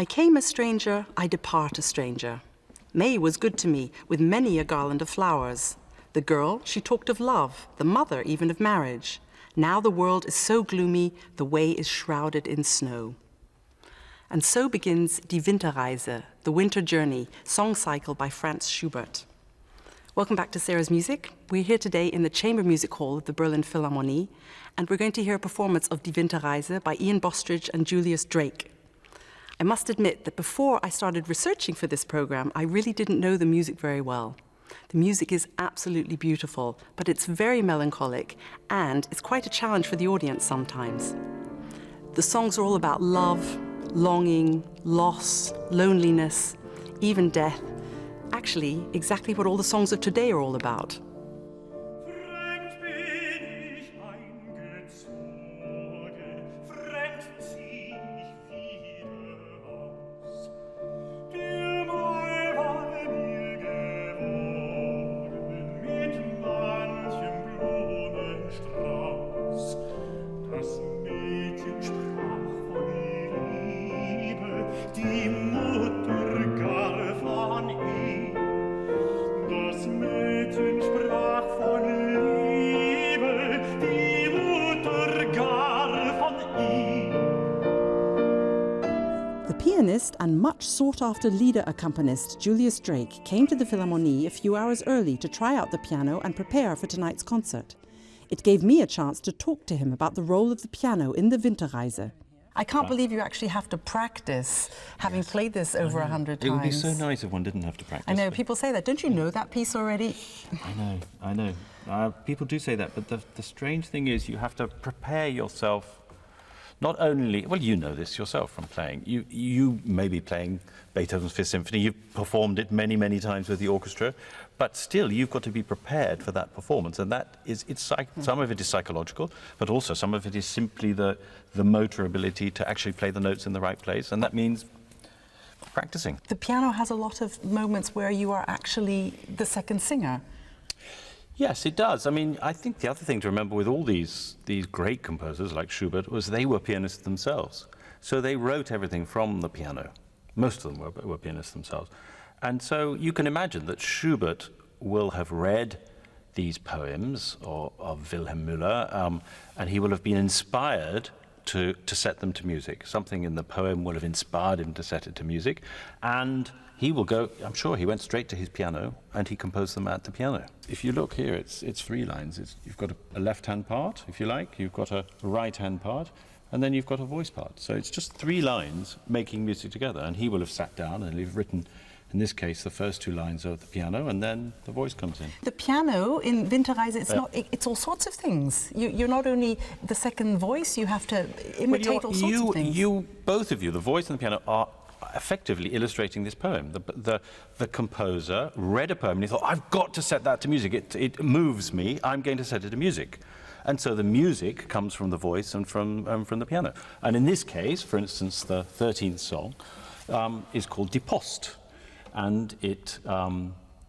came a stranger, I depart a stranger. May was good to me, with many a garland of flowers. The girl, she talked of love, the mother even of marriage. Now the world is so gloomy, the way is shrouded in snow. And so begins Die Winterreise, the winter journey, song cycle by Franz Schubert. Welcome back to Sarah's Music. We're here today in the Chamber Music Hall of the Berlin Philharmonie, and we're going to hear a performance of Die Winterreise by Bostridge and Julius Drake. I must admit that before I started researching for this program, I really didn't know the music very well. The music is absolutely beautiful, but it's very melancholic, and it's quite a challenge for the audience sometimes. The songs are all about love, longing, loss, loneliness, even death. Actually, exactly what all the songs of today are all about. Pianist and much sought-after leader accompanist Julius Drake came to the Philharmonie a few hours early to try out the piano and prepare for tonight's concert. It gave me a chance to talk to him about the role of the piano in the Winterreise. I can't believe you actually have to practice, having played this over 100 times. It would be so nice if one didn't have to practice. I know, people say that. Don't you know that piece already? I know. People do say that, but the strange thing is you have to prepare yourself. Not only, well, you know this yourself from playing. You may be playing Beethoven's Fifth Symphony. You've performed it many, many times with the orchestra, but still, you've got to be prepared for that performance. And that is, some of it is psychological, but also some of it is simply the motor ability to actually play the notes in the right place, and that means practicing. The piano has a lot of moments where you are actually the second singer. Yes, it does. I mean, I think the other thing to remember with all these great composers like Schubert was they were pianists themselves. So they wrote everything from the piano. Most of them were pianists themselves. And so you can imagine that Schubert will have read these poems of Wilhelm Müller, and he will have been inspired to set them to music. Something in the poem will have inspired him to set it to music. And he will go, I'm sure he went straight to his piano and he composed them at the piano. If you look here, it's 3 lines. You've got a left-hand part, if you like, you've got a right-hand part, and then you've got a voice part. So it's just 3 lines making music together, and he will have sat down and he'll have written, in this case, the first 2 lines of the piano, and then the voice comes in. The piano in Winterreise, it's all sorts of things. You're not only the second voice, you have to imitate all sorts of things. Both of you, the voice and the piano, are effectively illustrating this poem. The composer read a poem and he thought, I've got to set that to music. It moves me. I'm going to set it to music. And so the music comes from the voice and from the piano. And in this case, for instance, the 13th song is called Die Post. And it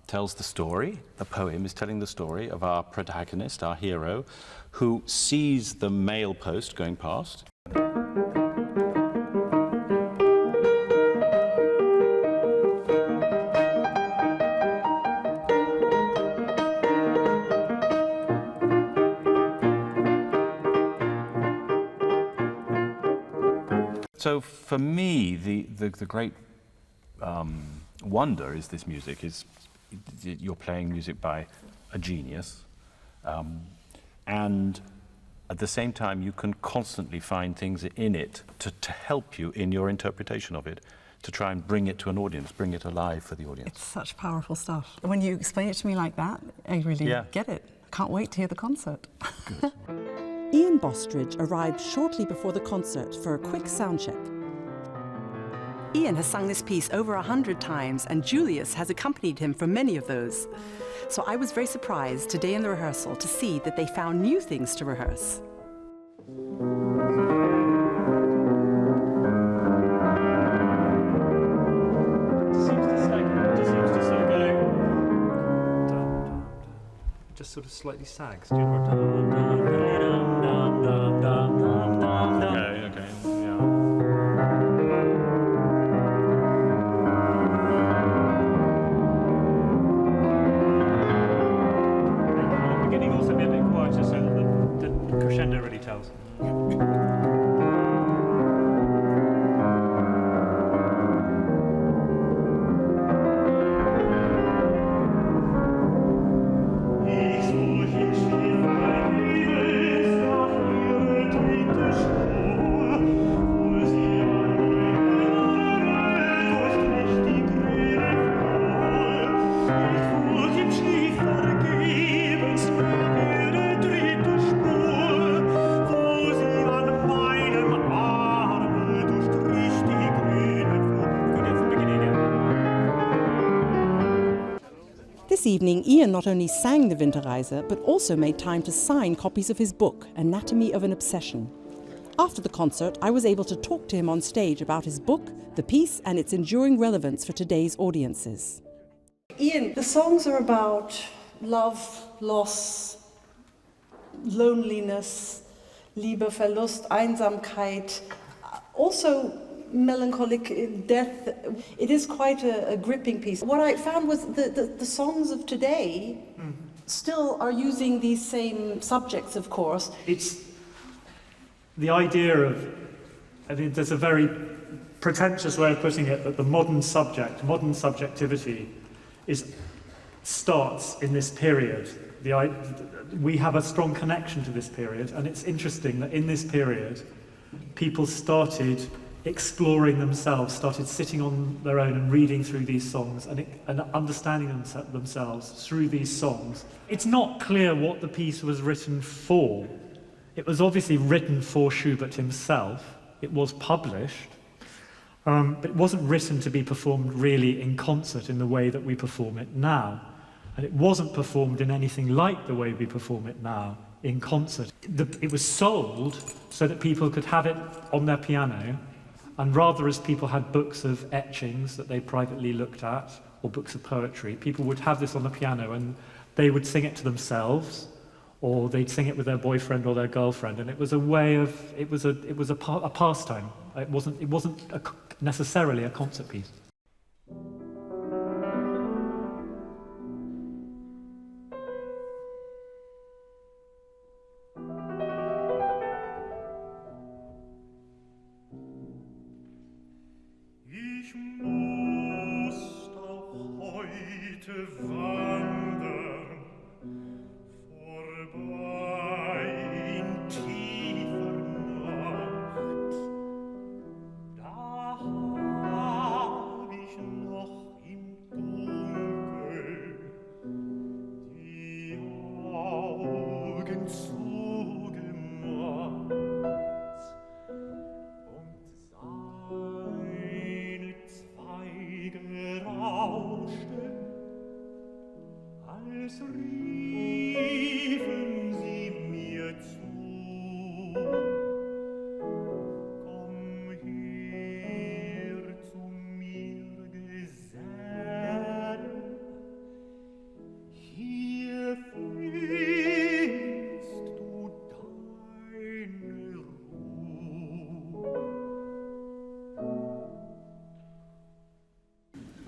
tells the story, the poem is telling the story of our protagonist, our hero, who sees the mail post going past. So for me, the great wonder is this music, is you're playing music by a genius, and at the same time you can constantly find things in it to help you in your interpretation of it, to try and bring it to an audience, bring it alive for the audience. It's such powerful stuff. When you explain it to me like that, I really get it. Can't wait to hear the concert. Good. Bostridge arrived shortly before the concert for a quick sound check. Ian has sung this piece over 100 times, and Julius has accompanied him for many of those. So I was very surprised today in the rehearsal to see that they found new things to rehearse. Just sort of slightly sags. Okay, yeah. piano really tells. This evening, Ian not only sang the Winterreise, but also made time to sign copies of his book, Anatomy of an Obsession. After the concert, I was able to talk to him on stage about his book, the piece, and its enduring relevance for today's audiences. Ian, the songs are about love, loss, loneliness, Liebe, Verlust, Einsamkeit, also melancholic death. It is quite a gripping piece. What I found was the songs of today still are using these same subjects, of course. It's the idea of, I mean, there's a very pretentious way of putting it, that the modern subject, modern subjectivity, starts in this period. We have a strong connection to this period, and it's interesting that in this period, people started exploring themselves, started sitting on their own and reading through these songs and understanding themselves through these songs. It's not clear what the piece was written for. It was obviously written for Schubert himself. It was published, but it wasn't written to be performed really in concert in the way that we perform it now. And it wasn't performed in anything like the way we perform it now, in concert. It was sold so that people could have it on their piano, and rather as people had books of etchings that they privately looked at, or books of poetry, people would have this on the piano and they would sing it to themselves, or they'd sing it with their boyfriend or their girlfriend, and it was a way of, it was a pastime. It wasn't necessarily a concert piece.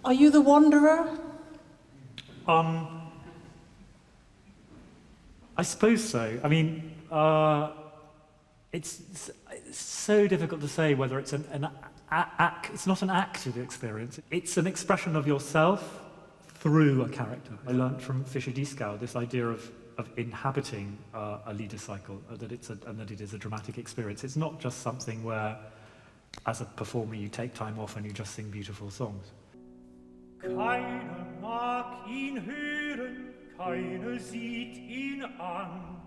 Are you the wanderer? I suppose so. I mean, it's so difficult to say whether it's it's not an acted experience. It's an expression of yourself through a character. I learned from Fischer-Dieskau this idea of inhabiting a Liedercycle, that it is a dramatic experience. It's not just something where, as a performer, you take time off and you just sing beautiful songs. Keiner mag ihn hören, keiner sieht ihn an.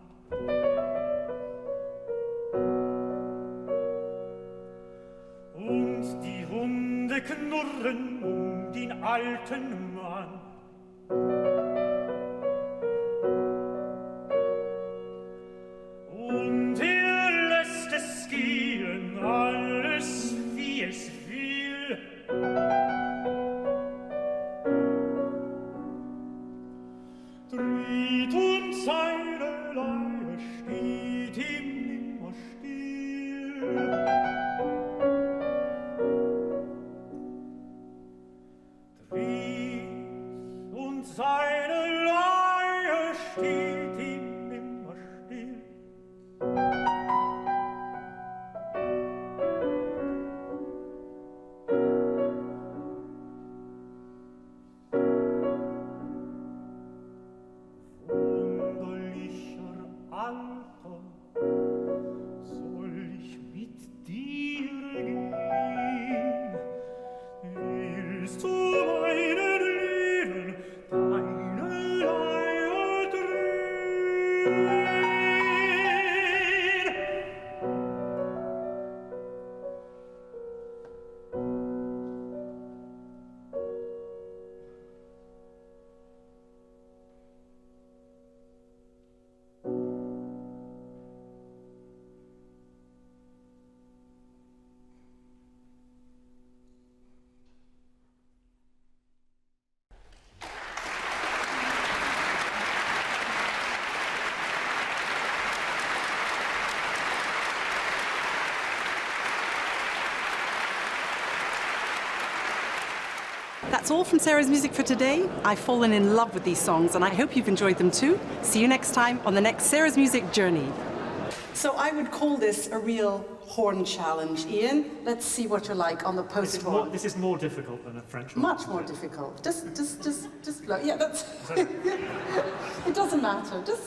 Und die Hunde knurren den alten Mann. Und lässt es gehen, alles wie es will. Tritt und seine Leier steht ihm nimmer still. Tritt und seine willst zu meinen Lieden deine Leier drehen. That's all from Sarah's Music for today. I've fallen in love with these songs and I hope you've enjoyed them too. See you next time on the next Sarah's Music journey. So I would call this a real horn challenge. Ian, let's see what you're like on the post horn. This is more difficult than a French horn. Much more difficult. Just blow. Yeah, that's... It doesn't matter. Just...